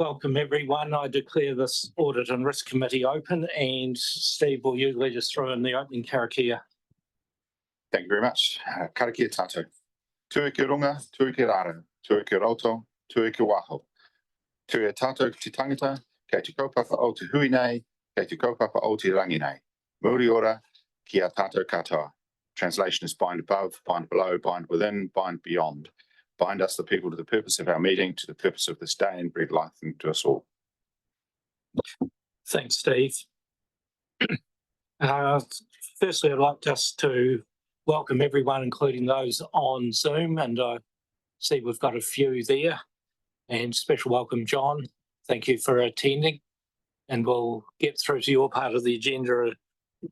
Welcome everyone. I declare this Audit and Risk Committee open, and Steve, will you lead us through in the opening karakia? Thank you very much. Karakia tātou. Tui ki runga, tui ki rara, tui ki roto, tui ki waho. Tui e tātou ki te tangata, kei te kaupapa o te hui nei, kei te kaupapa o te rangi nei. Muri ora, ki a tātou katoa. Translation is bind above, bind below, bind within, bind beyond. Bind us, the people, to the purpose of our meeting, to the purpose of this day, and breathe life into us all. Thanks, Steve. Firstly, I'd like us to welcome everyone, including those on Zoom, and I see we've got a few there. And special welcome, John. Thank you for attending. And we'll get through to your part of the agenda.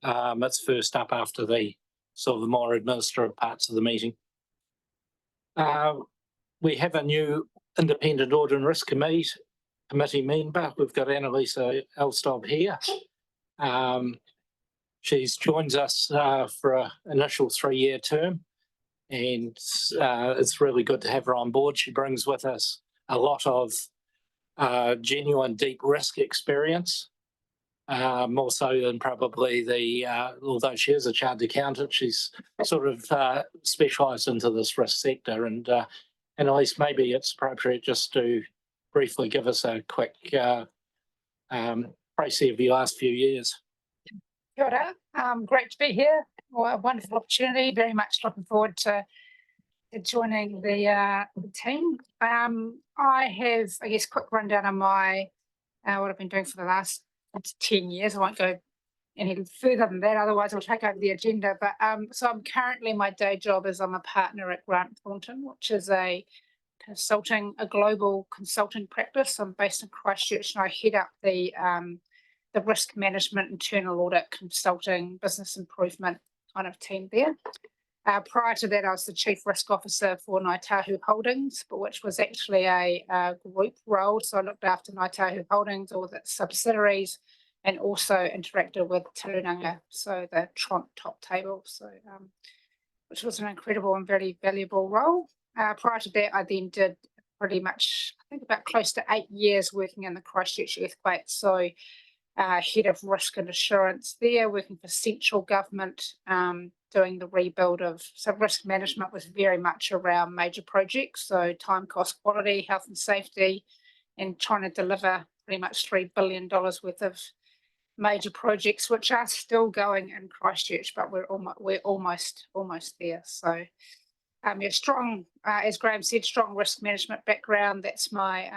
It's first up after the sort of the more administrative parts of the meeting. We have a new Independent Audit and Risk Committee member. We've got Annalisa Elstob here. She joins us for an initial 3-year term, and it's really good to have her on board. She brings with us a lot of genuine deep risk experience, more so than probably although she is a chartered accountant, she's sort of specialised into this risk sector. And Annalise, maybe it's appropriate just to briefly give us a quick précis of your last few years. Kia ora. Great to be here. Well, a wonderful opportunity. Very much looking forward to joining the team. I have, I guess, quick rundown on my what I've been doing for the last 10 years. I won't go any further than that, otherwise I'll take over the agenda. But so I'm currently, my day job is I'm a partner at Grant Thornton, which is a global consulting practice. I'm based in Christchurch, and I head up the risk management, internal audit, consulting, business improvement kind of team there. Prior to that, I was the Chief Risk Officer for Ngāi Tahu Holdings, but which was actually a group role. So I looked after Ngāi Tahu Holdings, all its subsidiaries, and also interacted with Turunanga, so the top table, so which was an incredible and very valuable role. Prior to that, I then did pretty much, I think, about close to 8 years working in the Christchurch earthquake. So head of risk and assurance there, working for central government, doing the rebuild of, so risk management was very much around major projects, so time, cost, quality, health and safety, and trying to deliver pretty much $3 billion worth of major projects, which are still going in Christchurch, but we're almost there. So yeah, strong, as Graham said, strong risk management background. That's my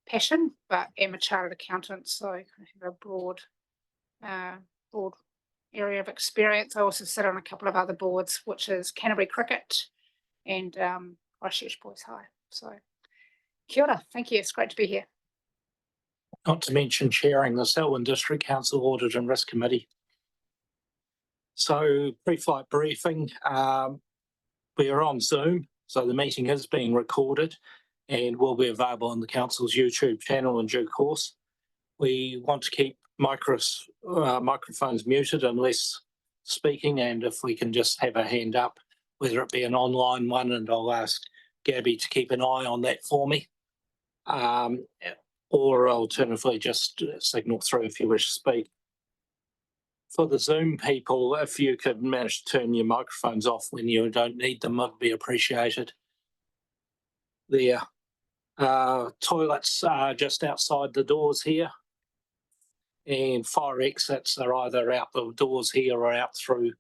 passion, but am a chartered accountant, so I have a broad area of experience. I also sit on a couple of other boards, which is Canterbury Cricket and Christchurch Boys High. So kia ora, thank you, it's great to be here. Not to mention chairing the Selwyn District Council Audit and Risk Committee. So pre-flight briefing, we are on Zoom, so the meeting is being recorded and will be available on the Council's YouTube channel in due course. We want to keep microphones muted unless speaking, and if we can just have a hand up, whether it be an online one, and I'll ask Gabby to keep an eye on that for me. Or alternatively, just signal through if you wish to speak. For the Zoom people, if you could manage to turn your microphones off when you don't need them, it would be appreciated. There. Toilets are just outside the doors here, and fire exits are either out the doors here or out through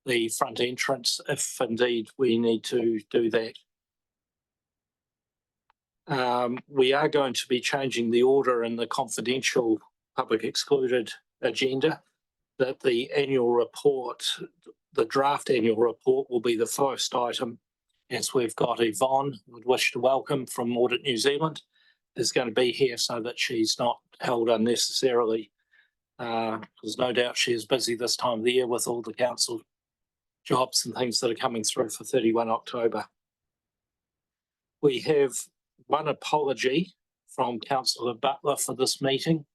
the front entrance, if indeed we need to do that. We are going to be changing the order in the confidential public excluded agenda, that the annual report, the draft annual report, will be the first item, as we've got Yvonne, would wish to welcome, from Audit New Zealand, is going to be here so that she's not held unnecessarily, because no doubt she is busy this time of the year with all the council jobs and things that are coming through for 31 October. We have one apology from Councillor Butler for this meeting.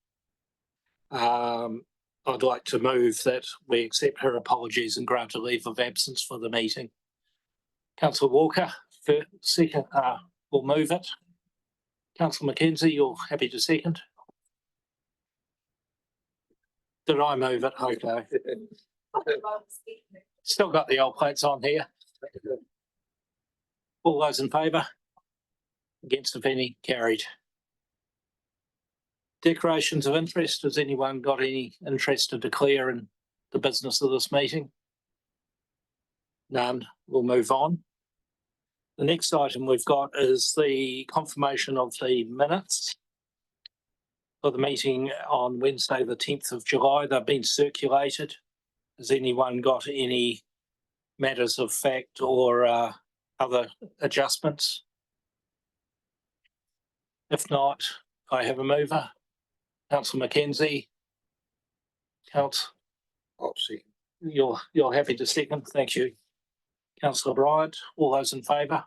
I'd like to move that we accept her apologies and grant a leave of absence for the meeting. Councillor Walker, second, will move it. Councillor Mackenzie, you're happy to second? Did I move it? Okay. Still got the old plates on here. All those in favour? Against, if any? Carried. Declarations of interest. Has anyone got any interest to declare in the business of this meeting? None. We'll move on. The next item we've got is the confirmation of the minutes for the meeting on Wednesday, the 10th of July. They've been circulated. Has anyone got any matters of fact or other adjustments? If not, I have a mover. Councillor Mackenzie. Councillor, I'll see. you're happy to second. Thank you. Councillor Bryant, all those in favour?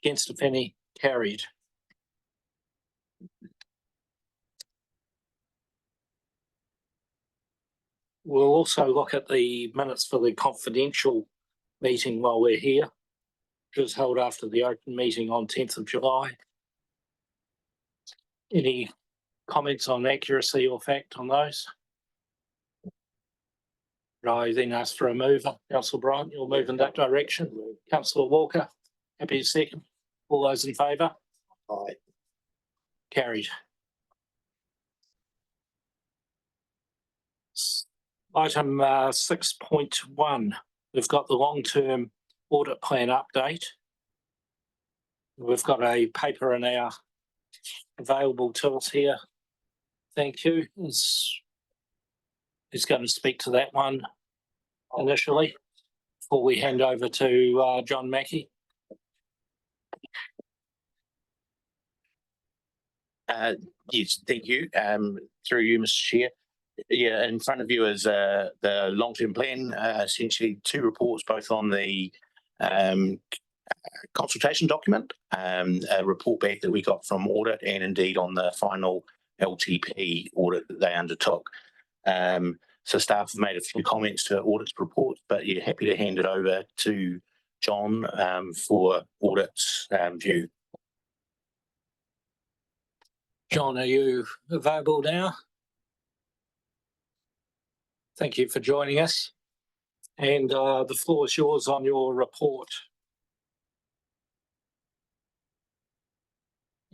Against, if any? Carried. We'll also look at the minutes for the confidential meeting while we're here, which was held after the open meeting on 10th of July. Any comments on accuracy or fact on those? I then ask for a mover. Councillor Bryant, you'll move in that direction. Councillor Walker, happy to second. All those in favour? Aye. Carried. Item 6.1, we've got the long-term audit plan update. We've got a paper in our available to us here. Thank you. Is going to speak to that one initially before we hand over to John Mackey. Yes, thank you. Through you, Mr. Chair. Yeah, in front of you is the long-term plan, essentially two reports, both on the consultation document, a report back that we got from Audit, and indeed on the final LTP audit that they undertook. So staff have made a few comments to Audit's report, but you're happy to hand it over to John for Audit's view. John, are you available now? Thank you for joining us. And the floor is yours on your report.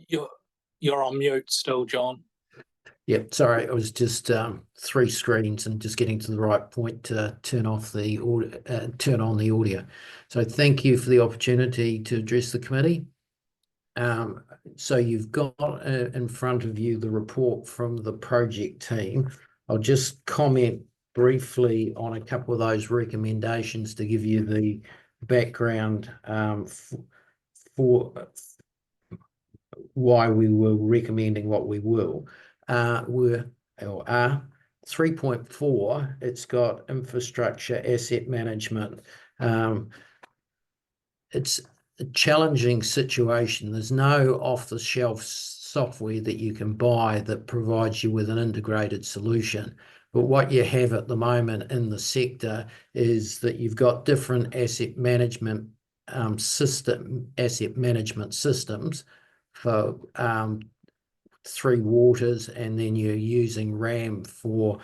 You're on mute still, John. Yep, sorry, it was just 3 screens and just getting to the right point to turn off the audio, turn on the audio. So thank you for the opportunity to address the committee. So you've got in front of you the report from the project team. I'll just comment briefly on a couple of those recommendations to give you the background for why we were recommending what we will. Were 3.4, it's got infrastructure asset management. It's a challenging situation. There's no off-the-shelf software that you can buy that provides you with an integrated solution. But what you have at the moment in the sector is that you've got different asset management systems for 3 waters, and then you're using RAM for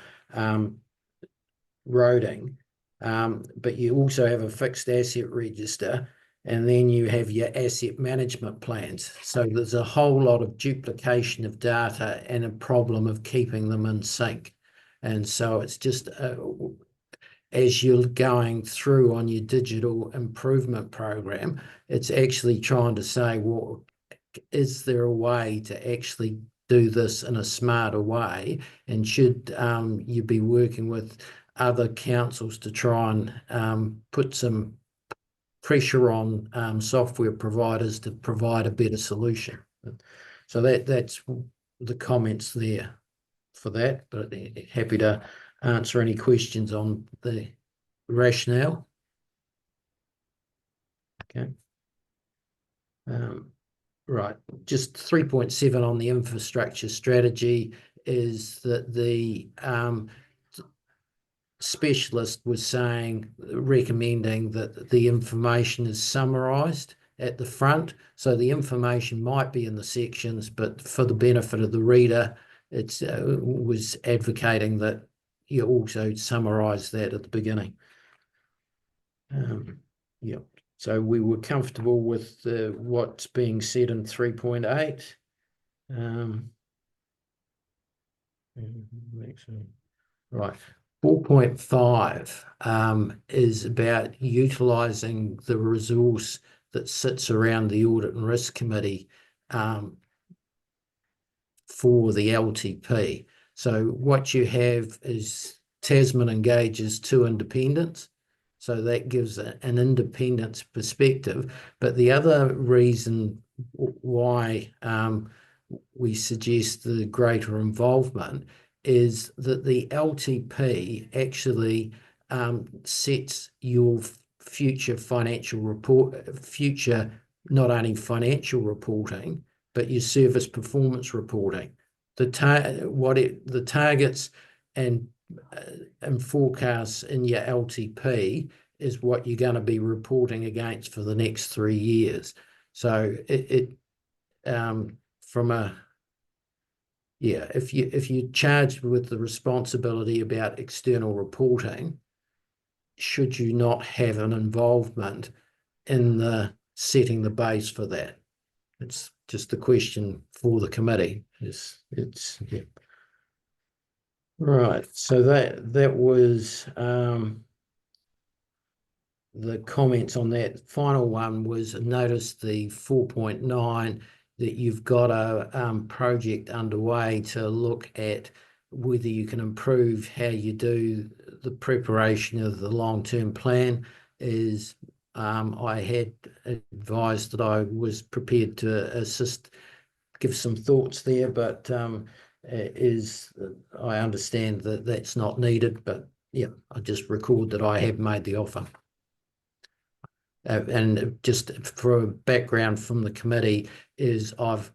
roading. But you also have a fixed asset register, and then you have your asset management plans. So there's a whole lot of duplication of data and a problem of keeping them in sync. And so it's just as you're going through on your digital improvement program, it's actually trying to say, well, is there a way to actually do this in a smarter way? And should you be working with other councils to try and put some pressure on software providers to provide a better solution? So that's the comments there for that, but happy to answer any questions on the rationale. Okay. Right, just 3.7 on the infrastructure strategy is that the specialist was saying, recommending that the information is summarised at the front. So the information might be in the sections, but for the benefit of the reader, it's was advocating that you also summarise that at the beginning. Yeah, so we were comfortable with what's being said in 3.8. Right. 4.5 is about utilising the resource that sits around the Audit and Risk Committee for the LTP. So what you have is Tasman engages 2 independents. So that gives an independence perspective. But the other reason why we suggest the greater involvement is that the LTP actually sets your future financial report, future not only financial reporting, but your service performance reporting. The targets and forecasts in your LTP is what you're going to be reporting against for the next 3 years. So if you're charged with the responsibility about external reporting, should you not have an involvement in the setting the base for that? It's just the question for the committee. Yeah. Right. So that was the comments on that. Final one was notice the 4.9 that you've got a project underway to look at whether you can improve how you do the preparation of the long-term plan. Is I had advised that I was prepared to assist, give some thoughts there, but I understand that that's not needed, but yeah, I just record that I have made the offer. And just for a background from the committee is I've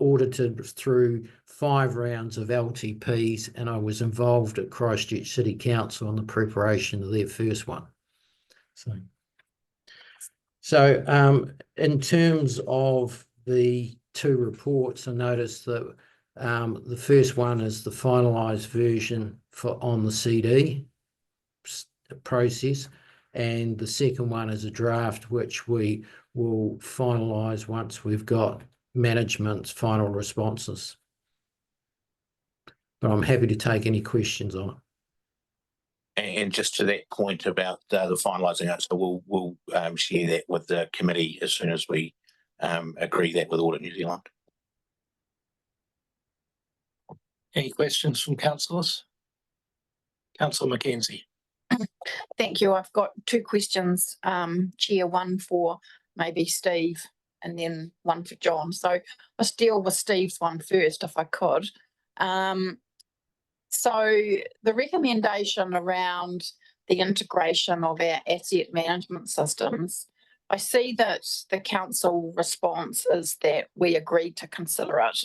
audited through 5 rounds of LTPs, and I was involved at Christchurch City Council on the preparation of their first one. So in terms of the 2 reports, I noticed that the first one is the finalised version on the CD process, and the second one is a draft which we will finalise once we've got management's final responses. But I'm happy to take any questions on it. And just to that point about the finalising it, so we'll share that with the committee as soon as we agree that with Audit New Zealand. Any questions from councillors? Councillor Mackenzie. Thank you. I've got 2 questions, Chair, one for maybe Steve and then one for John. So let's deal with Steve's one first, if I could. So the recommendation around the integration of our asset management systems, I see that the council response is that we agreed to consider it.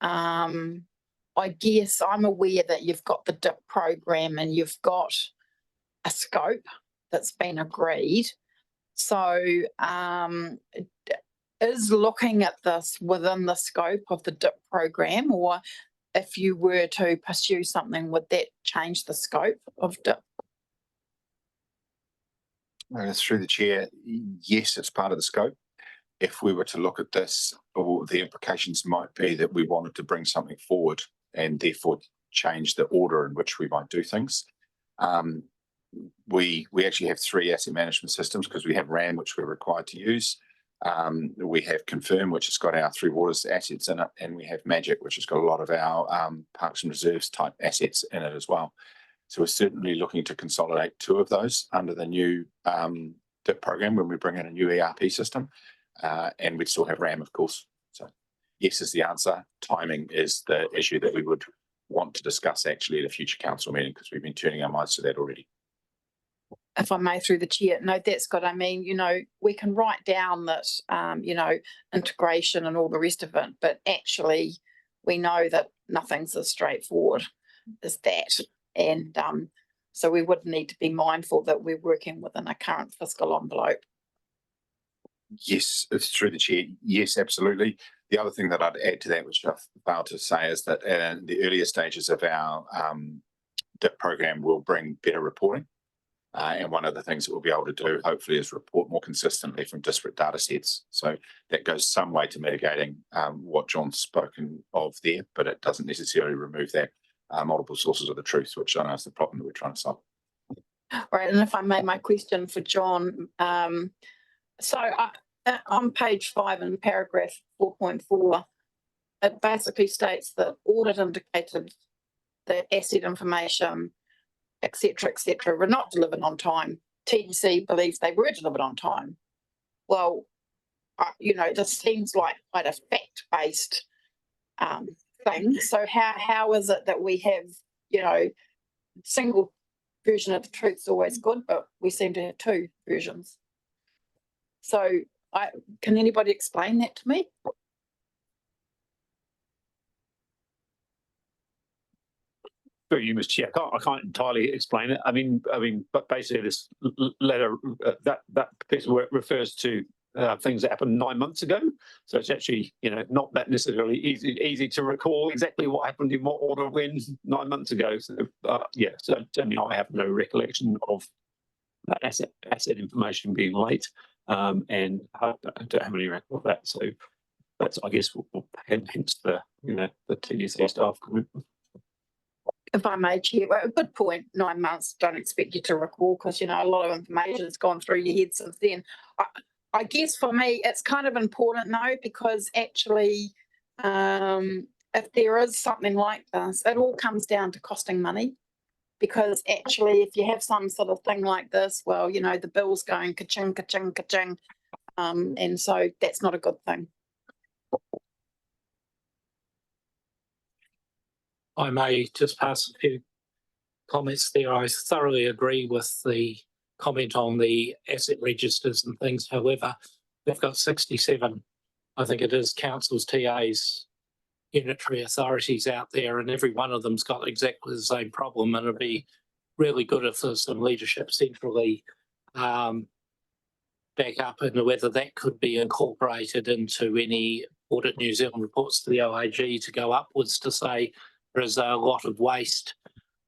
I guess I'm aware that you've got the DIP program and you've got a scope that's been agreed. So is looking at this within the scope of the DIP program, or if you were to pursue something, would that change the scope of DIP? Through the chair, yes, it's part of the scope. If we were to look at this, or the implications might be that we wanted to bring something forward and therefore change the order in which we might do things. We actually have 3 asset management systems because we have RAM, which we're required to use. We have Confirm, which has got our 3 waters assets in it, and we have Magic, which has got a lot of our parks and reserves type assets in it as well. So we're certainly looking to consolidate 2 of those under the new DIP program when we bring in a new ERP system, and we'd still have RAM, of course. So yes is the answer. Timing is the issue that we would want to discuss actually at a future council meeting, because we've been turning our minds to that already. If I may, through the chair, no, that's good. I mean, we can write down that, integration and all the rest of it, but actually we know that nothing's as straightforward as that. And so we would need to be mindful that we're working within a current fiscal envelope. Yes, it's through the chair. Yes, absolutely. The other thing that I'd add to that, which I failed to say, is that in the earlier stages of our DIP program, we'll bring better reporting. And one of the things that we'll be able to do, hopefully, is report more consistently from disparate data sets. So that goes some way to mitigating what John's spoken of there, but it doesn't necessarily remove that multiple sources of the truth, which I know is the problem that we're trying to solve. Right, and if I may, my question for John, on page 5 in paragraph 4.4, it basically states that audit indicated that asset information, et cetera, were not delivered on time. TDC believes they were delivered on time. Well, this seems like quite a fact-based thing. So how is it that we have, single version of the truth's always good, but we seem to have two versions? So can anybody explain that to me? You, Mr. Chair, I can't entirely explain it. I mean, but basically, this letter that piece of work refers to things that happened 9 months ago. So it's actually, not that necessarily easy to recall exactly what happened in what order when 9 months ago. So so certainly I have no recollection of that asset information being late, and I don't have any record of that. So that's, I guess, hence the the TDC staff comment. If I may, Chair, well, a good point. 9 months, don't expect you to recall, because a lot of information has gone through your head since then. I guess for me, it's kind of important though, because actually, if there is something like this, it all comes down to costing money. Because actually, if you have some sort of thing like this, well, the bill's going ka-ching, ka-ching, ka-ching, and so that's not a good thing. I may just pass a few comments there. I thoroughly agree with the comment on the asset registers and things. However, they've got 67, I think it is, councils, TAs, unitary authorities out there, and every one of them's got exactly the same problem. And it'd be really good if there's some leadership centrally back up into whether that could be incorporated into any Audit New Zealand reports to the OAG to go upwards to say there is a lot of waste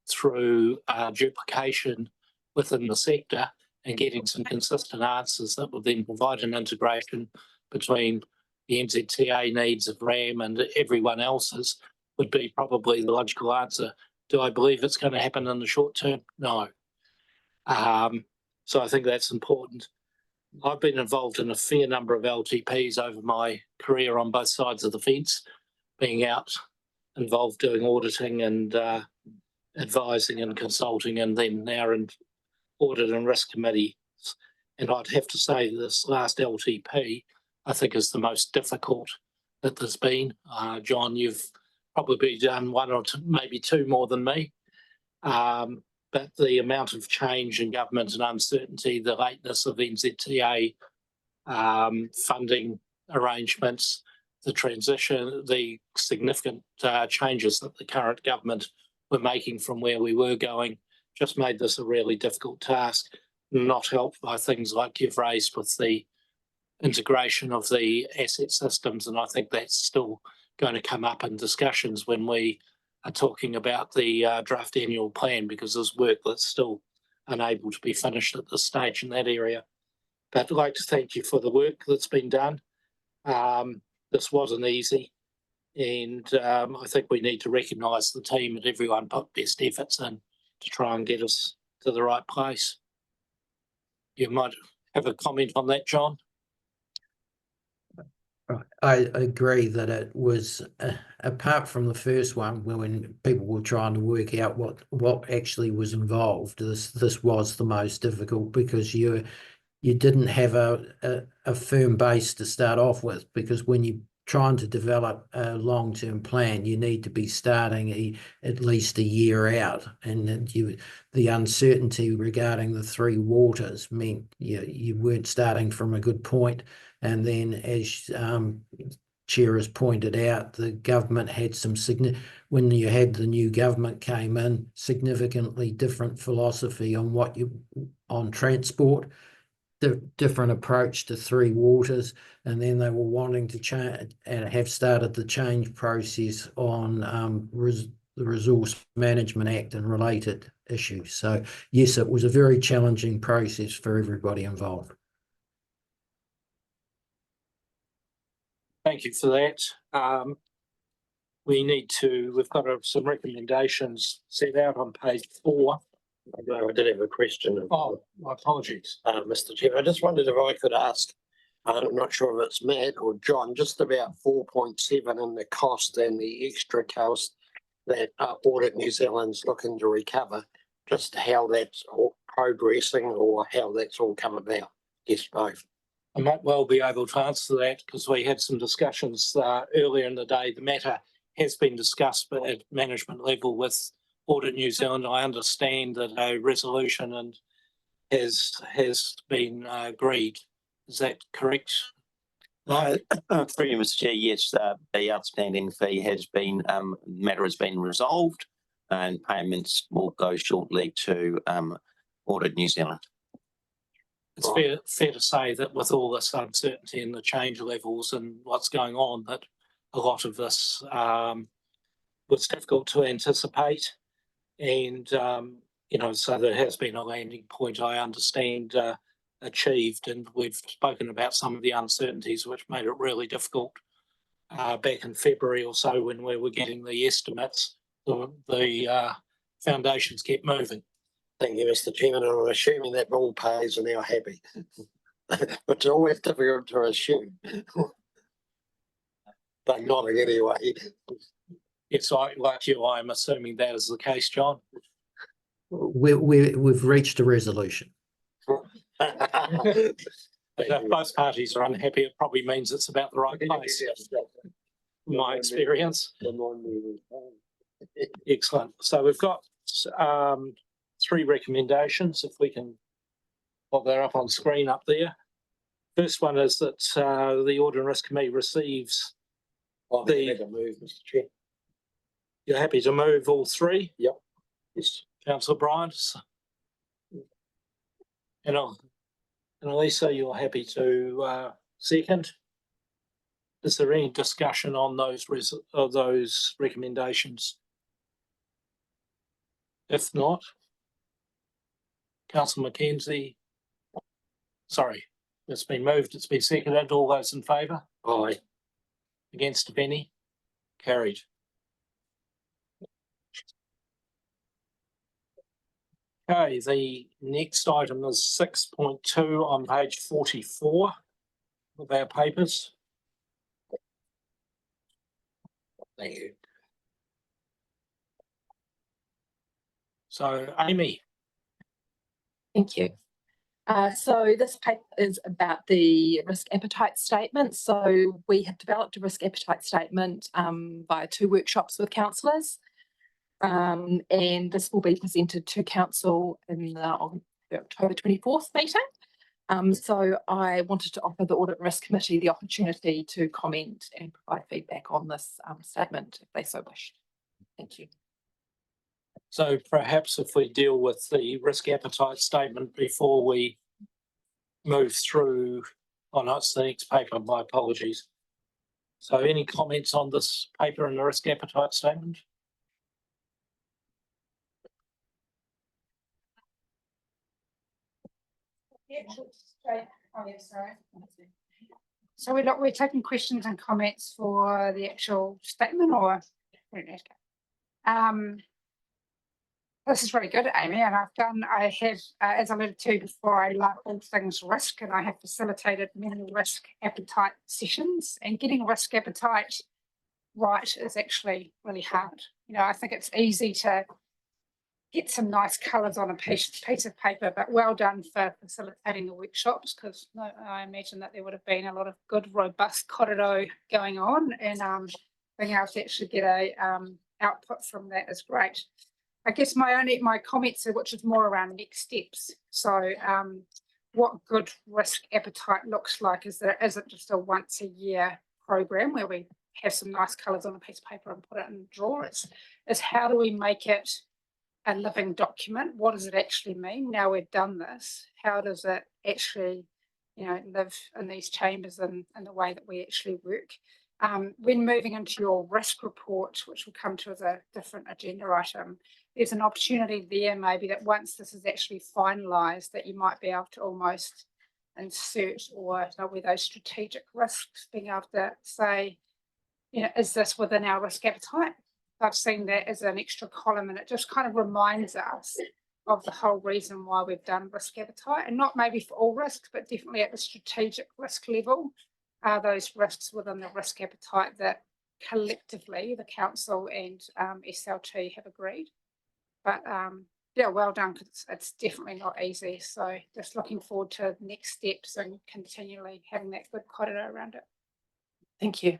through duplication within the sector, and getting some consistent answers that would then provide an integration between the NZTA needs of RAM and everyone else's would be probably the logical answer. Do I believe it's going to happen in the short term? No. So I think that's important. I've been involved in a fair number of LTPs over my career on both sides of the fence, being out involved doing auditing and advising and consulting, and then now in audit and risk committee. And I'd have to say this last LTP, I think, is the most difficult that there's been. John, you've probably done one or two, maybe two more than me. But the amount of change in government and uncertainty, the lateness of NZTA funding arrangements, the transition, the significant changes that the current government were making from where we were going, just made this a really difficult task, not helped by things like you've raised with the integration of the asset systems. And I think that's still going to come up in discussions when we are talking about the draft annual plan, because there's work that's still unable to be finished at this stage in that area. But I'd like to thank you for the work that's been done. This wasn't easy, and I think we need to recognise the team and everyone put best efforts in to try and get us to the right place. You might have a comment on that, John? I agree that it was, apart from the first one, when people were trying to work out what actually was involved, this was the most difficult, because you didn't have a firm base to start off with, because when you're trying to develop a long-term plan, you need to be starting at least a year out, and the uncertainty regarding the three waters meant you weren't starting from a good point. And then, as Chair has pointed out, the government had when you had the new government came in, significantly different philosophy on transport, different approach to Three Waters, and then they were wanting to change and have started the change process on the Resource Management Act and related issues. So yes, it was a very challenging process for everybody involved. Thank you for that. We've got some recommendations set out on page 4. I did have a question. Oh, my apologies. Mr. Chair, I just wondered if I could ask, I'm not sure if it's Matt or John, just about 4.7 and the cost and the extra cost that Audit New Zealand's looking to recover, just how that's all progressing or how that's all come about. Yes, both. I might well be able to answer that because we had some discussions earlier in the day. The matter has been discussed at management level with Audit New Zealand. I understand that a resolution has been agreed. Is that correct? No, through you, Mr. Chair, yes, the outstanding fee has been, matter has been resolved and payments will go shortly to Audit New Zealand. It's fair to say that with all this uncertainty and the change levels and what's going on, that a lot of this was difficult to anticipate. And, so there has been a landing point, I understand, achieved. And we've spoken about some of the uncertainties which made it really difficult back in February or so when we were getting the estimates. The foundations kept moving. Thank you, Mr. Chairman. I'm assuming that all parties are now happy. But it's always difficult to assume. But not anyway. It's like you, I'm assuming that is the case, John. We've reached a resolution. If both parties are unhappy, it probably means it's about the right place. My experience. Excellent. So we've got 3 recommendations, if we can pop that up on screen up there. First one is that the Audit and Risk Committee receives Move, Mr. Chair. You're happy to move all 3? Yep. Yes. Councillor Bryant? And Elisa, you're happy to second? Is there any discussion on those recommendations? If not, Councillor Mackenzie. Sorry, it's been moved, it's been seconded. All those in favour? Aye. Against, if any? Carried. Okay, the next item is 6.2 on page 44 of our papers. Thank you. So, Amy. Thank you. So this paper is about the risk appetite statement. So we have developed a risk appetite statement via 2 workshops with councillors. And this will be presented to council on the October 24th meeting. So I wanted to offer the Audit and Risk Committee the opportunity to comment and provide feedback on this statement if they so wish. Thank you. So perhaps if we deal with the risk appetite statement before we move through, oh no, it's the next paper, my apologies. So any comments on this paper and the risk appetite statement? So we're taking questions and comments for the actual statement, or this is really good, Amy, and I have, as I alluded to before, I love all things risk, and I have facilitated many risk appetite sessions, and getting risk appetite right is actually really hard. I think it's easy to get some nice colours on a piece of paper, but well done for facilitating the workshops, because I imagine that there would have been a lot of good, robust korero going on, and being able to actually get a output from that is great. I guess my comments are, which is more around next steps. So what good risk appetite looks like is it just a once a year program where we have some nice colours on a piece of paper and put it in a drawer? Is how do we make it a living document? What does it actually mean? Now we've done this, how does it actually live in these chambers and the way that we actually work. When moving into your risk report, which we'll come to as a different agenda item, there's an opportunity there maybe that once this is actually finalised, that you might be able to almost insert or with those strategic risks, being able to say, is this within our risk appetite? I've seen that as an extra column, and it just kind of reminds us of the whole reason why we've done risk appetite, and not maybe for all risks, but definitely at the strategic risk level, are those risks within the risk appetite that collectively the council and SLT have agreed. But yeah, well done, because it's definitely not easy. So just looking forward to next steps and continually having that good corridor around it. Thank you.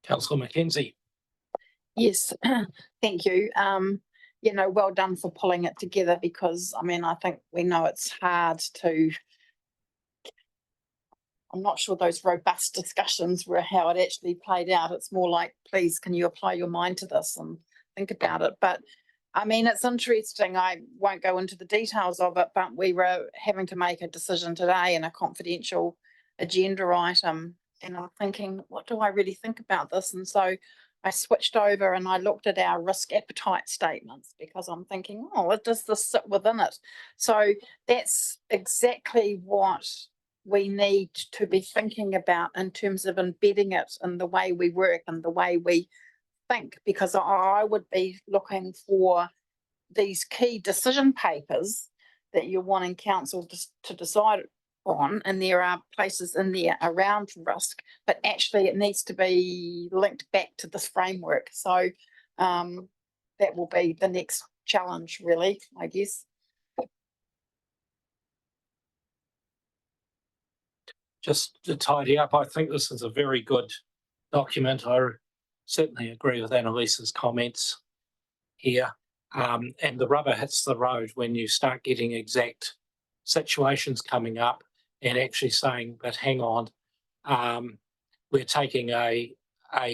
Councillor Mackenzie. Yes, thank you. Well done for pulling it together, because I think we know it's hard to. I'm not sure those robust discussions were how it actually played out. It's more like, please, can you apply your mind to this and think about it? But it's interesting. I won't go into the details of it, but we were having to make a decision today in a confidential agenda item. And I'm thinking, what do I really think about this? And so I switched over and I looked at our risk appetite statements, because I'm thinking, does this sit within it? So that's exactly what we need to be thinking about in terms of embedding it in the way we work and the way we think, because I would be looking for these key decision papers that you're wanting council to decide on, and there are places in there around risk, but actually it needs to be linked back to this framework. So that will be the next challenge, really, I guess. Just to tidy up, I think this is a very good document. I certainly agree with Annalisa's comments here. And the rubber hits the road when you start getting exact situations coming up and actually saying, but hang on, we're taking a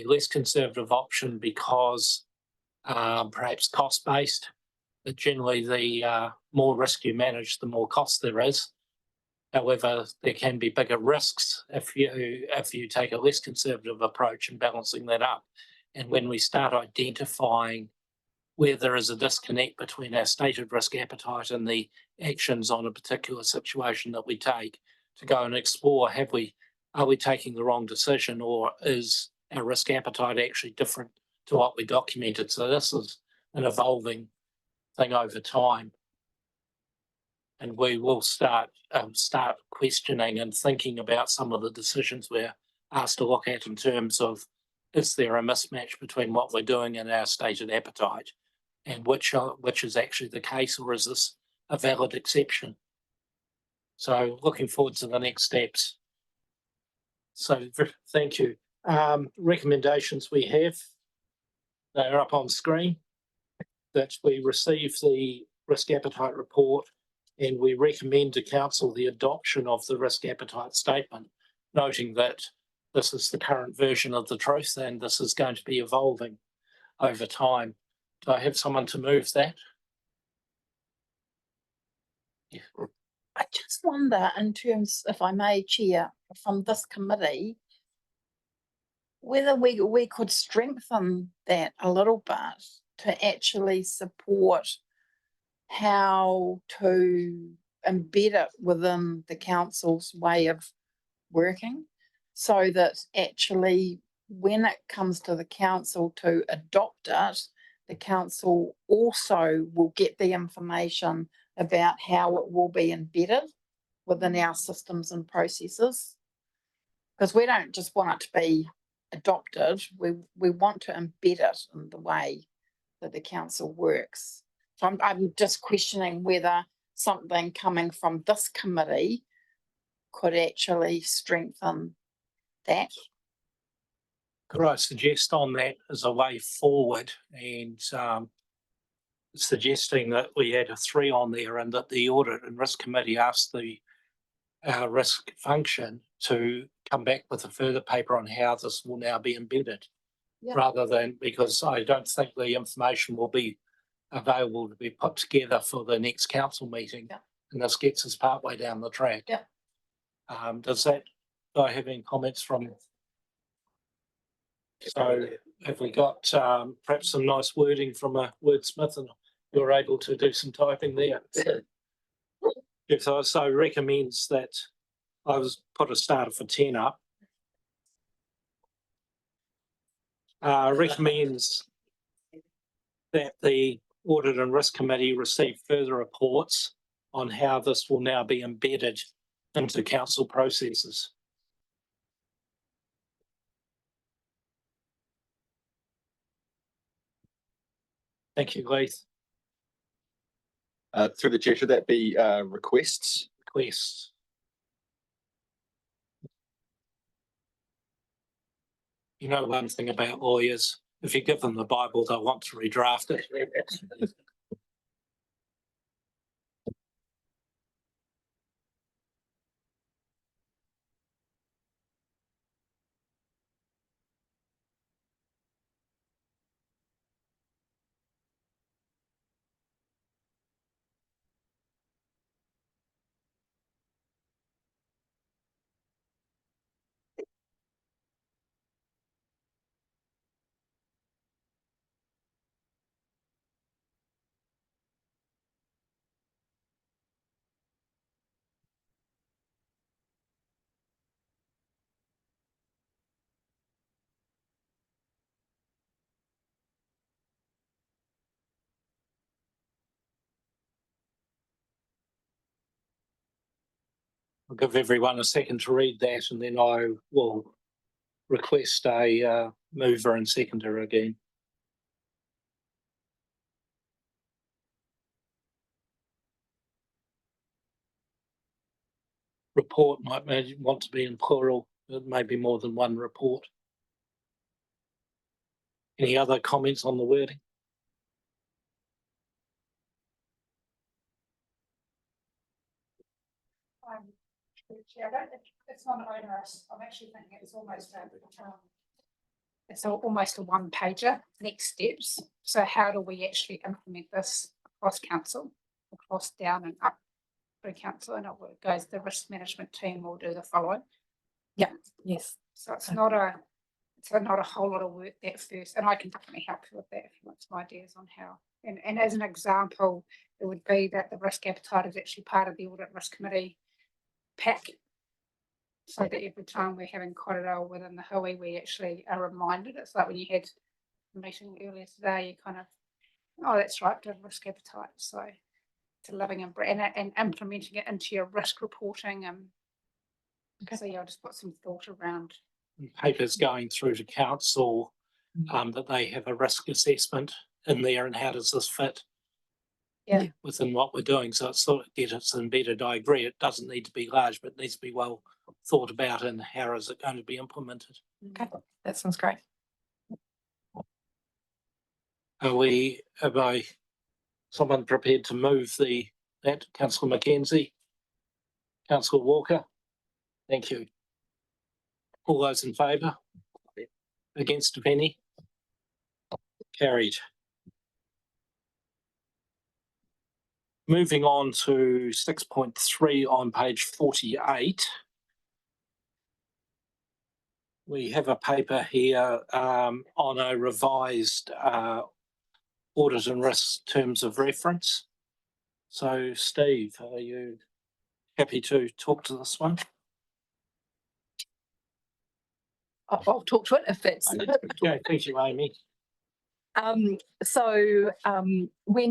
less conservative option because perhaps cost-based, but generally the more risk you manage, the more cost there is. However, there can be bigger risks if you take a less conservative approach and balancing that up. And when we start identifying where there is a disconnect between our stated risk appetite and the actions on a particular situation that we take, to go and explore, are we taking the wrong decision, or is our risk appetite actually different to what we documented? So this is an evolving thing over time. And we will start questioning and thinking about some of the decisions we're asked to look at in terms of, is there a mismatch between what we're doing and our stated appetite, and which is actually the case, or is this a valid exception? So looking forward to the next steps. So thank you. Recommendations we have, they're up on screen, that we receive the risk appetite report and we recommend to council the adoption of the risk appetite statement, noting that this is the current version of the truth and this is going to be evolving over time. Do I have someone to move that? Yeah. I just wonder, in terms, if I may, Chair, from this committee, whether we could strengthen that a little bit to actually support how to embed it within the council's way of working, so that actually when it comes to the council to adopt it, the council also will get the information about how it will be embedded within our systems and processes. Because we don't just want it to be adopted, we want to embed it in the way that the council works. So I'm just questioning whether something coming from this committee could actually strengthen that. Could I suggest on that as a way forward, and suggesting that we add a 3 on there, and that the Audit and Risk Committee asks the risk function to come back with a further paper on how this will now be embedded, rather than, because I don't think the information will be available to be put together for the next council meeting and this gets us partway down the track. Yeah. Do I have any comments from? So have we got perhaps some nice wording from a wordsmith, and you're able to do some typing there? If I so recommends that I was put a starter for 10 up. Recommends that the Audit and Risk Committee receive further reports on how this will now be embedded into council processes. Thank you, Leith. Through the chair, should that be requests? Requests. You know one thing about lawyers, if you give them the Bible, they'll want to redraft it. I'll give everyone a second to read that, and then I will request a mover and seconder again. Report might want to be in plural, but maybe more than one report. Any other comments on the wording? It's not onerous. I'm actually thinking it's almost almost a one pager. Next steps. So how do we actually implement this across council, across down and up through council? And it goes. The risk management team will do the following. Yeah. Yes. So it's not a whole lot of work that first, and I can definitely help you with that if you want some ideas on how. And as an example, it would be that the risk appetite is actually part of the audit risk committee pack, so that every time we're having korero within the hui, we actually are reminded. It's like when you had a meeting earlier today, you kind of, oh, that's right, to risk appetite. So it's a living and implementing it into your risk reporting. Okay. So yeah, I'll just put some thought around. Papers going through to council, that they have a risk assessment in there, and how does this fit within what we're doing? So it's sort of it's embedded. I agree, it doesn't need to be large, but it needs to be well thought about, and how is it going to be implemented? Okay, that sounds great. Am someone prepared to move that? Councillor Mackenzie, Councillor Walker, thank you. All those in favour? Against, if any? Carried. Moving on to 6.3 on page 48. We have a paper here on a revised audit and risk terms of reference. So, Steve, are you happy to talk to this one? I'll talk to it if that's. Okay, thank you, Amy. When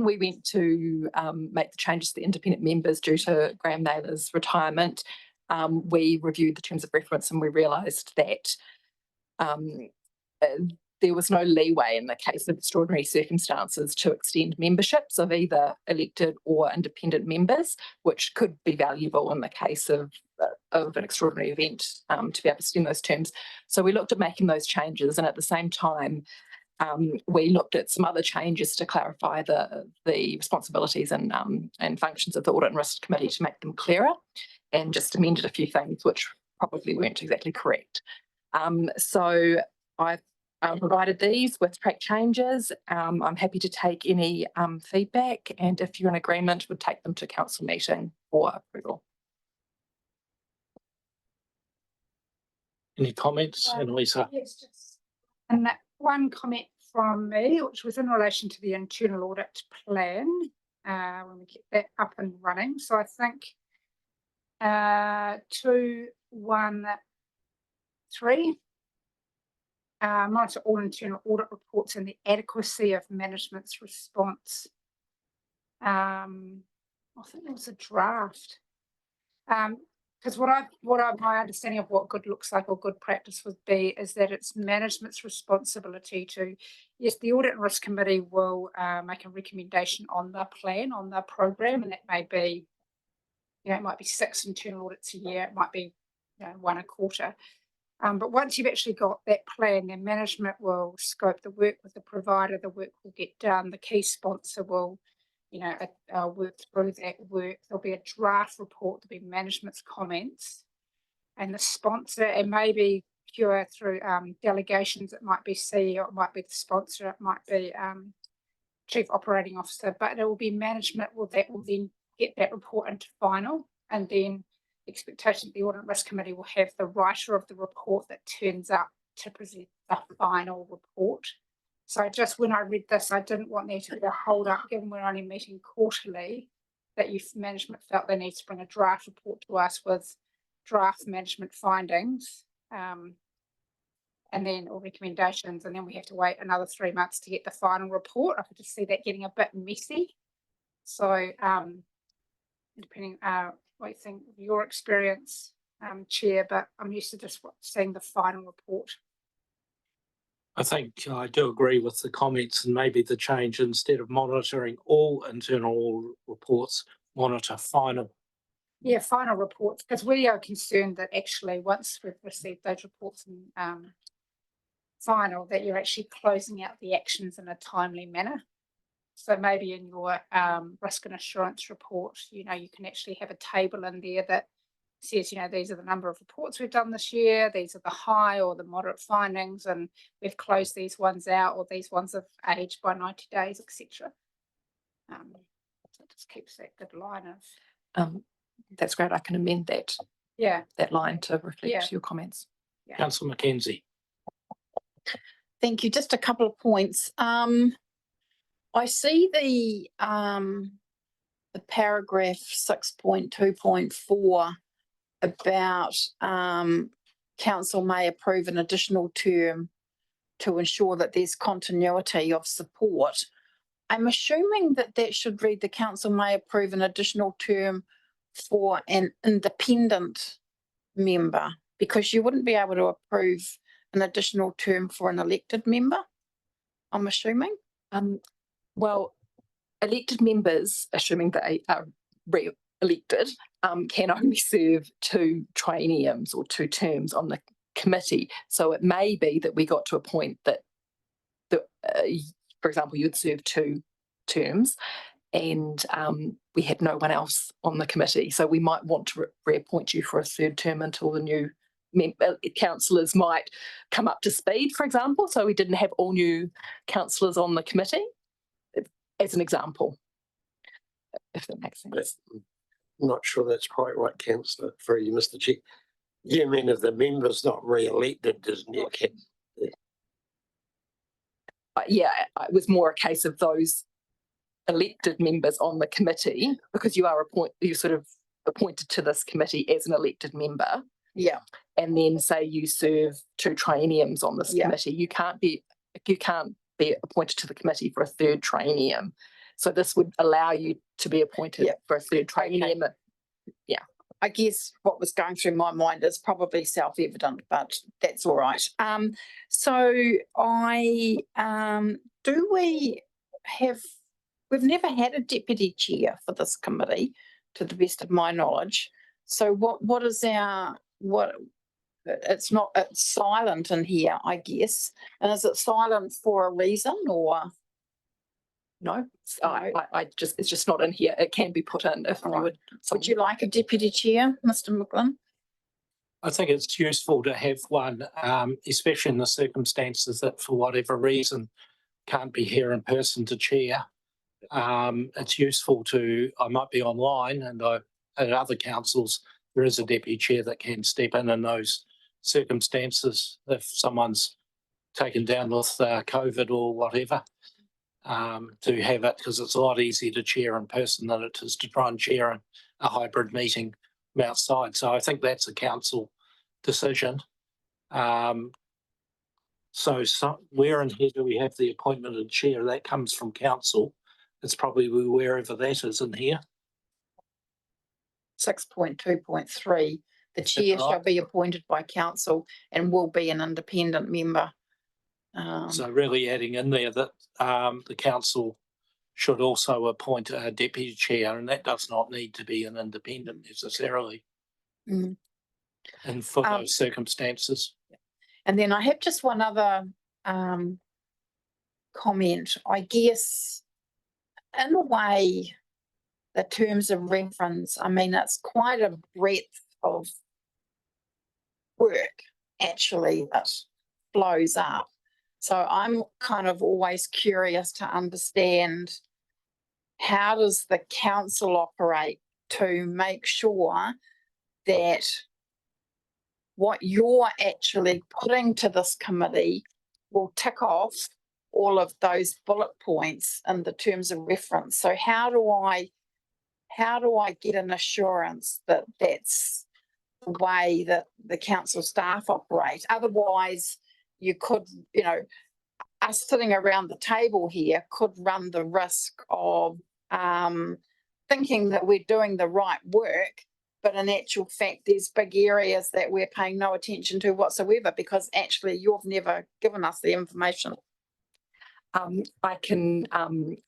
we went to make the changes to the independent members due to Graham Naylor's retirement, we reviewed the terms of reference and we realised that there was no leeway in the case of extraordinary circumstances to extend memberships of either elected or independent members, which could be valuable in the case of an extraordinary event to be able to extend those terms. So we looked at making those changes, and at the same time, we looked at some other changes to clarify the responsibilities and functions of the Audit and Risk Committee to make them clearer, and just amended a few things which probably weren't exactly correct. So I provided these with track changes. I'm happy to take any feedback, and if you're in agreement, would take them to council meeting for approval. Any comments, Annalisa? Yes, just and that one comment from me, which was in relation to the internal audit plan, when we get that up and running. So I think 213, monitor all internal audit reports and the adequacy of management's response. I think it was a draft. Because my understanding of what good looks like or good practice would be is that it's management's responsibility to, yes, the Audit and Risk Committee will make a recommendation on the plan, on the program, and that may be, it might be 6 internal audits a year, it might be 1 a quarter. But once you've actually got that plan, then management will scope the work with the provider, the work will get done, the key sponsor will work through that work. There'll be a draft report, there'll be management's comments, and the sponsor, it may be pure through delegations, it might be CEO, it might be the sponsor, it might be Chief Operating Officer, but it will be management that will then get that report into final, and then expectation that the Audit and Risk Committee will have the writer of the report that turns up to present the final report. So just when I read this, I didn't want there to be a hold up, given we're only meeting quarterly, that management felt they need to bring a draft report to us with draft management findings, and then or recommendations, and then we have to wait another 3 months to get the final report. I could just see that getting a bit messy. So depending what you think of your experience, Chair, but I'm used to just seeing the final report. I think I do agree with the comments, and maybe the change, instead of monitoring all internal reports, monitor final. Yeah, final reports, because we are concerned that actually once we've received those reports and final, that you're actually closing out the actions in a timely manner. So maybe in your risk and assurance report, you can actually have a table in there that says, these are the number of reports we've done this year, these are the high or the moderate findings, and we've closed these ones out, or these ones have aged by 90 days, etc. So it just keeps that good line of. That's great. I can amend that. Yeah. That line to reflect your comments. Yeah. Councillor McKenzie. Thank you. Just a couple of points. I see the paragraph 6.2.4 about council may approve an additional term to ensure that there's continuity of support. I'm assuming that should read the council may approve an additional term for an independent member, because you wouldn't be able to approve an additional term for an elected member, I'm assuming. Well, elected members, assuming they are re-elected, can only serve 2 trienniums or 2 terms on the committee. So it may be that we got to a point that, for example, you'd serve 2 terms and we had no one else on the committee. So we might want to reappoint you for a 3rd term until the new councillors might come up to speed, for example. So we didn't have all new councillors on the committee, as an example, if that makes sense. I'm not sure that's quite right, Councillor, for you, Mr. Chair. You mean if the member's not re-elected, doesn't it? Yeah, it was more a case of those elected members on the committee, because you are sort of appointed to this committee as an elected member. Yeah. And then say you serve 2 trienniums on this committee, you can't be appointed to the committee for a 3rd triennium. So this would allow you to be appointed for a 3rd triennium. Okay. Yeah. I guess what was going through my mind is probably self-evident, but that's all right. So we've never had a deputy chair for this committee, to the best of my knowledge. So it's silent in here, I guess. And is it silent for a reason, or? No, it's just not in here. It can be put in if you would. Would you like a deputy chair, Mr. McGlynn? I think it's useful to have one, especially in the circumstances that for whatever reason can't be here in person to chair. It's useful I might be online and at other councils, there is a deputy chair that can step in those circumstances if someone's taken down with COVID or whatever, to have it, because it's a lot easier to chair in person than it is to try and chair a hybrid meeting from outside. So I think that's a council decision. So where in here do we have the appointment of chair? That comes from council. It's probably wherever that is in here. 6.2.3, the chair shall right? be appointed by council and will be an independent member. So really adding in there that the council should also appoint a deputy chair, and that does not need to be an independent necessarily. Mm. And for those circumstances. And then I have just one other comment. I guess, in a way, the terms of reference, I mean, it's quite a breadth of work actually that flows up. So I'm kind of always curious to understand, how does the council operate to make sure that what you're actually putting to this committee will tick off all of those bullet points in the terms of reference? So how do I get an assurance that that's the way that the council staff operate? Otherwise, you could, us sitting around the table here could run the risk of thinking that we're doing the right work, but in actual fact, there's big areas that we're paying no attention to whatsoever because actually you've never given us the information. I can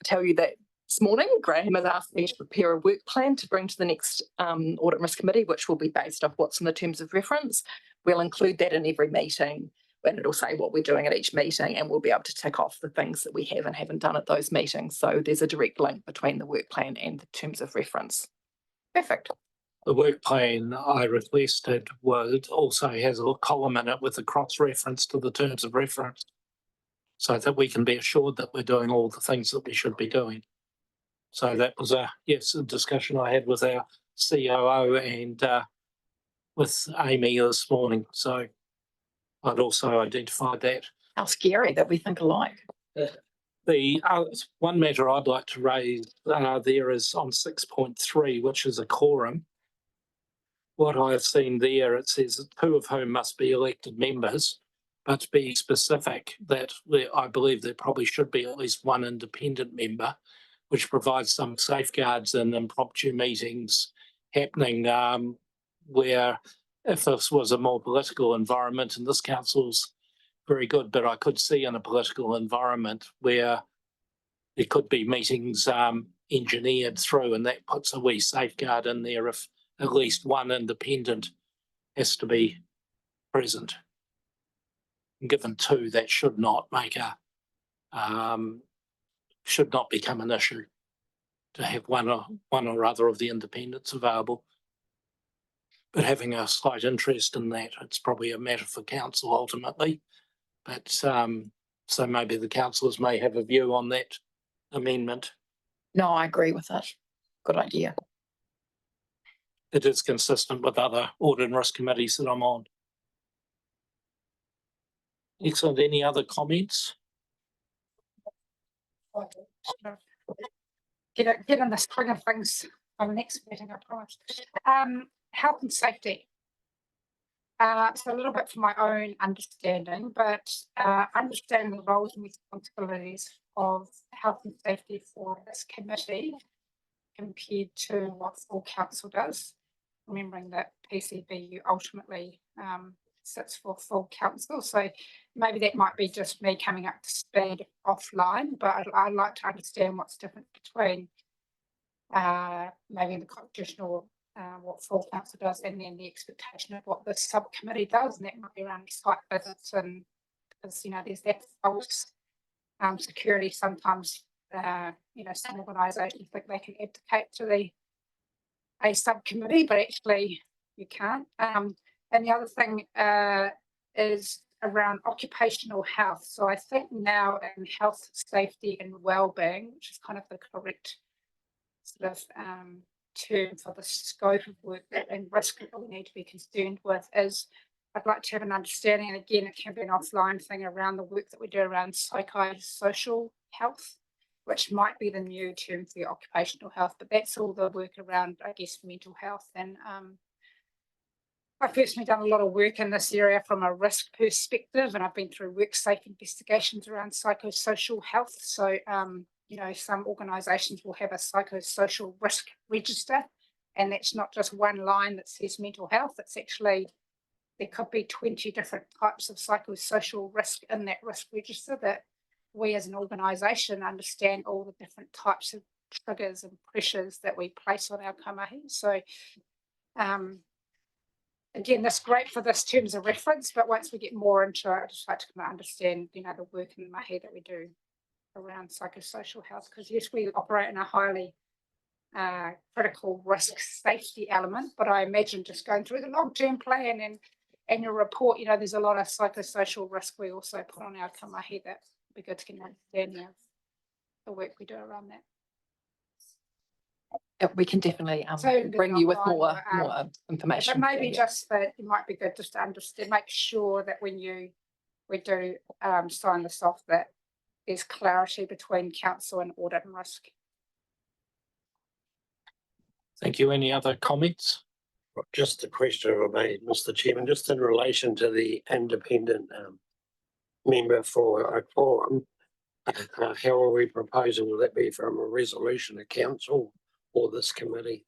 tell you that this morning, Graham has asked me to prepare a work plan to bring to the next Audit and Risk Committee, which will be based off what's in the terms of reference. We'll include that in every meeting, and it'll say what we're doing at each meeting, and we'll be able to tick off the things that we have and haven't done at those meetings. So there's a direct link between the work plan and the terms of reference. Perfect. The work plan I requested also has a column in it with a cross-reference to the terms of reference, so that we can be assured that we're doing all the things that we should be doing. So that was a discussion I had with our COO and with Amy this morning. So I'd also identified that. How scary that we think alike. The one matter I'd like to raise there is on 6.3, which is a quorum. What I have seen there, it says that 2 of whom must be elected members, but to be specific, that I believe there probably should be at least one independent member, which provides some safeguards in impromptu meetings happening where if this was a more political environment, and this council's very good, but I could see in a political environment where there could be meetings engineered through, and that puts a wee safeguard in there if at least one independent has to be present. Given 2, that should not make should not become an issue to have one or other of the independents available. But having a slight interest in that, it's probably a matter for council ultimately. But so maybe the councillors may have a view on that amendment. No, I agree with that. Good idea. It is consistent with other audit and risk committees that I'm on. Excellent. Any other comments? Get in the spring of things on the next meeting, I promise. Health and safety. So a little bit from my own understanding, but understanding the roles and responsibilities of health and safety for this committee compared to what full council does. Remembering that PCB ultimately sits for full council, so maybe that might be just me coming up to speed offline, but I'd like to understand what's different between maybe the constitutional what full council does and then the expectation of what the subcommittee does, and that might be around site visits, and because there's that false security sometimes. Some organisations think they can abdicate to a subcommittee, but actually you can't. And the other thing is around occupational health. So I think now in health, safety and well-being, which is kind of the correct sort of term for the scope of work and risk that we need to be concerned with, is I'd like to have an understanding, and again, it can be an offline thing, around the work that we do around psychosocial health, which might be the new term for occupational health, but that's all the work around, I guess, mental health. And I've personally done a lot of work in this area from a risk perspective, and I've been through work safe investigations around psychosocial health. So, you know, some organisations will have a psychosocial risk register, and that's not just one line that says mental health. It's actually, there could be 20 different types of psychosocial risk in that risk register, that we as an organisation understand all the different types of triggers and pressures that we place on our kamahi. So, again, that's great for this term as a reference, but once we get more into it, I'd just like to kind of understand, you know, the work in the mahi that we do around psychosocial health, because yes, we operate in a highly critical risk safety element, but I imagine just going through the long-term plan and annual report, you know, there's a lot of psychosocial risk we also put on our kamahi that would be good to get an understanding of the work we do around that. We can definitely So bring you with offline more or, information. but maybe Yeah. just that it might be good just to understand, make sure that when we do sign this off, that there's clarity between council and audit and risk. Thank you. Any other comments? Just a question I made, Mr. Chairman, just in relation to the independent member for a quorum. How are we proposing? Will that be from a resolution of council or this committee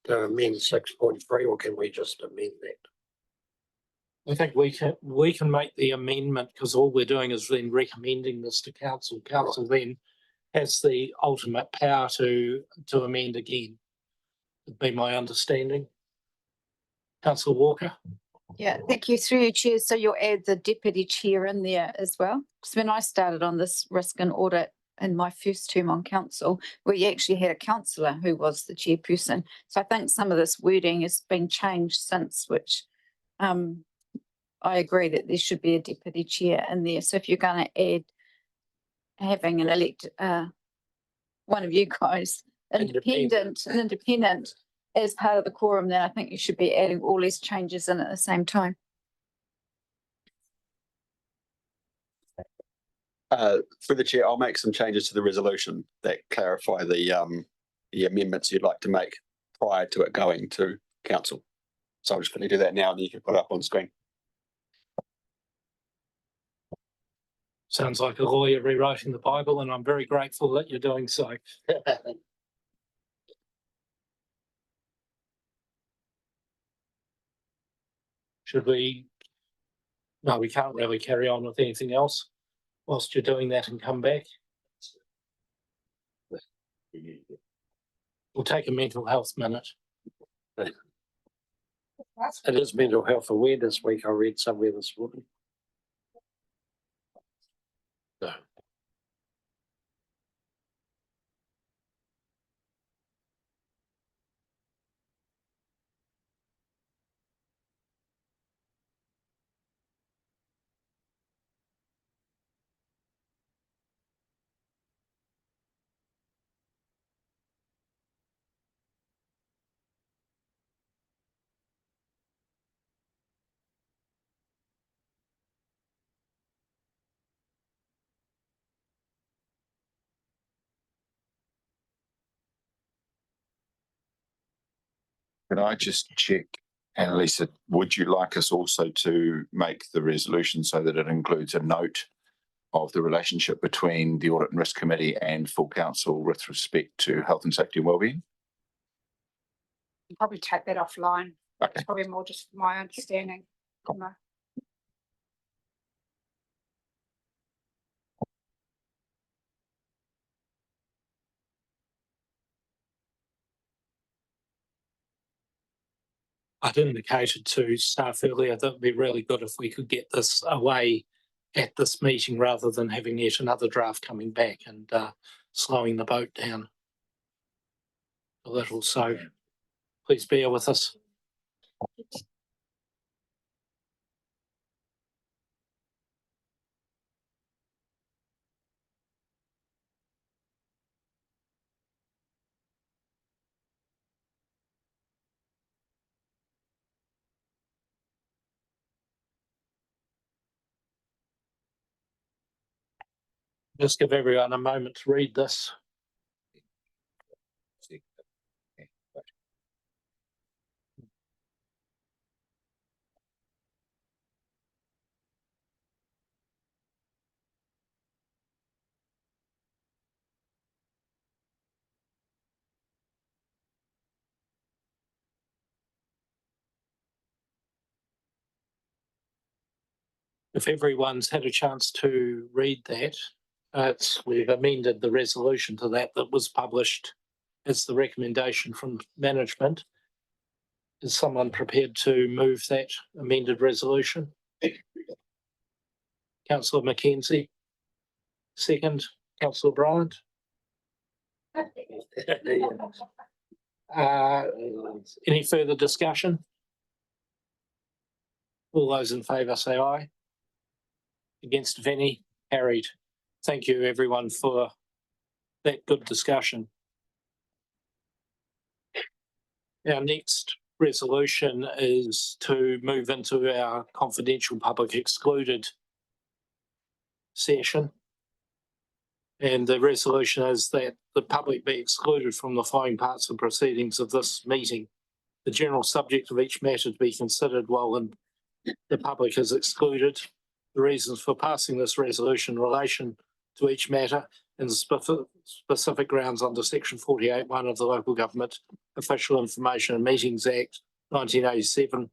to amend 6.3, or can we just amend that? I think we can make the amendment, because all we're doing is then recommending this to council. Council then has the ultimate power to amend again. Would be my understanding. Councillor Walker. Yeah, thank you. Through you, Chair. So you'll add the deputy chair in there as well. Because when I started on this risk and audit in my first term on council, we actually had a councillor who was the chairperson. So I think some of this wording has been changed since, which I agree that there should be a deputy chair in there. So if you're going to add having an one of you guys, independent as part of the quorum, then I think you should be adding all these changes in at the same time. Through the chair, I'll make some changes to the resolution that clarify the amendments you'd like to make prior to it going to council. So I'm just going to do that now, and you can put it up on screen. Sounds like a lawyer rewriting the Bible, and I'm very grateful that you're doing so. Should we? No, we can't really carry on with anything else whilst you're doing that and come back. We'll take a mental health minute. It is Mental Health Awareness Week, I read somewhere this morning. No. Can I just check, Annalisa, would you like us also to make the resolution so that it includes a note of the relationship between the Audit and Risk Committee and full council with respect to health and safety and wellbeing? Probably take that offline. Okay. It's probably more just my understanding. No. I'd indicated to staff earlier that it'd be really good if we could get this away at this meeting rather than having yet another draft coming back and slowing the boat down a little. So please bear with us. Just give everyone a moment to read this. If everyone's had a chance to read that, we've amended the resolution to that was published as the recommendation from management. Is someone prepared to move that amended resolution? Councillor Mackenzie. Second, Councillor Bryant. Any further discussion? All those in favour say aye. Against, if any, carried. Thank you everyone for that good discussion. Our next resolution is to move into our confidential public excluded session. And the resolution is that the public be excluded from the following parts and proceedings of this meeting. The general subject of each matter to be considered while the public is excluded. The reasons for passing this resolution in relation to each matter and the specific grounds under section 48(1) of the Local Government Official Information and Meetings Act 1987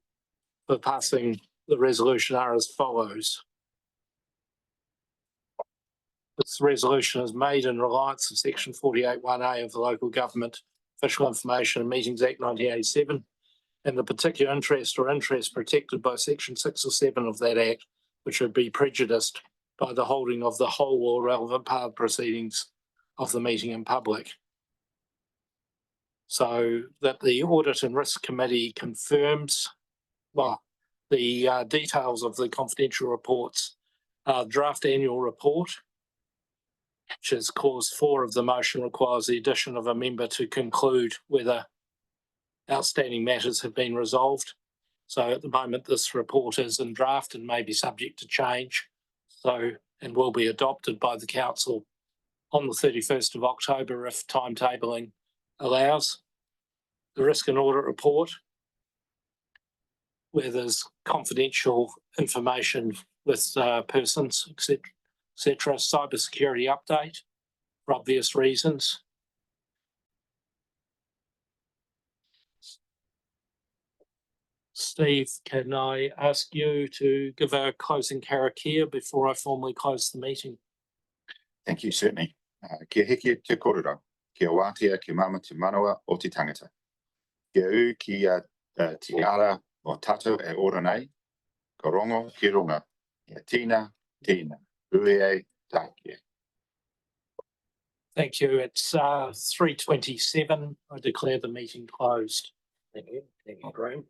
for passing the resolution are as follows. This resolution is made in reliance of section 48(1)(a) of the Local Government Official Information and Meetings Act 1987 and the particular interest or interest protected by section 6 or 7 of that act, which would be prejudiced by the holding of the whole or relevant part of proceedings of the meeting in public. So that the Audit and Risk Committee confirms, well, the details of the confidential reports, draft annual report, which is clause 4 of the motion, requires the addition of a member to conclude whether outstanding matters have been resolved. So at the moment, this report is in draft and may be subject to change. So, and will be adopted by the council on the 31st of October if timetabling allows. The risk and audit report, where there's confidential information with persons, etc. Cybersecurity update for obvious reasons. Steve, can I ask you to give a closing karakia before I formally close the meeting? Thank you, certainly. Kia hiki te korora, kia wātea ki mama te manawa o te tangata. Kia u ki te ara o tātou e ora nei, ka rongo ki runga, ia tīna, ue tākia. Thank you. It's 3:27. I declare the meeting closed. Thank you. Thank you, Graham.